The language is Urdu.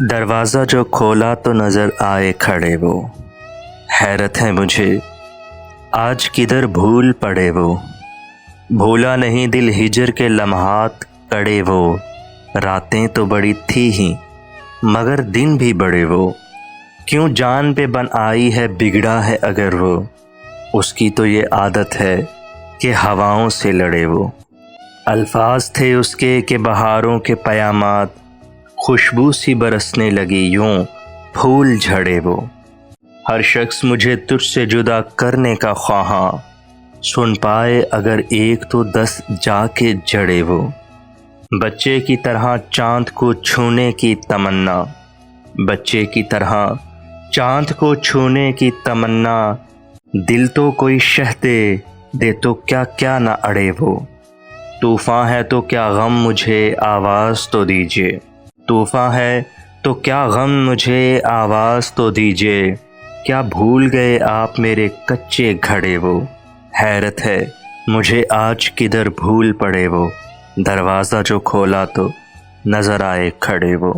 دروازہ جو کھولا تو نظر آئے کھڑے وہ، حیرت ہے مجھے آج کدھر بھول پڑے وہ۔ بھولا نہیں دل ہجر کے لمحات کڑے وہ، راتیں تو بڑی تھی ہی مگر دن بھی بڑے وہ۔ کیوں جان پہ بن آئی ہے بگڑا ہے اگر وہ، اس کی تو یہ عادت ہے کہ ہواؤں سے لڑے وہ۔ الفاظ تھے اس کے کہ بہاروں کے پیامات، خوشبو سی برسنے لگی یوں پھول جھڑے وہ۔ ہر شخص مجھے تجھ سے جدا کرنے کا خواہاں، سن پائے اگر ایک تو 10 جا کے جڑے وہ۔ بچے کی طرح چاند کو چھونے کی تمنا، بچے کی طرح چاند کو چھونے کی تمنا، دل تو کوئی شہ دے تو کیا کیا نہ اڑے وہ۔ طوفاں ہے تو کیا غم مجھے آواز تو دیجیے، طوفاں ہے تو کیا غم مجھے آواز تو دیجیے۔ کیا بھول گئے آپ میرے کچے گھڑے وہ، حیرت ہے مجھے آج کدھر بھول پڑے وہ۔ دروازہ جو کھولا تو نظر آئے کھڑے وہ۔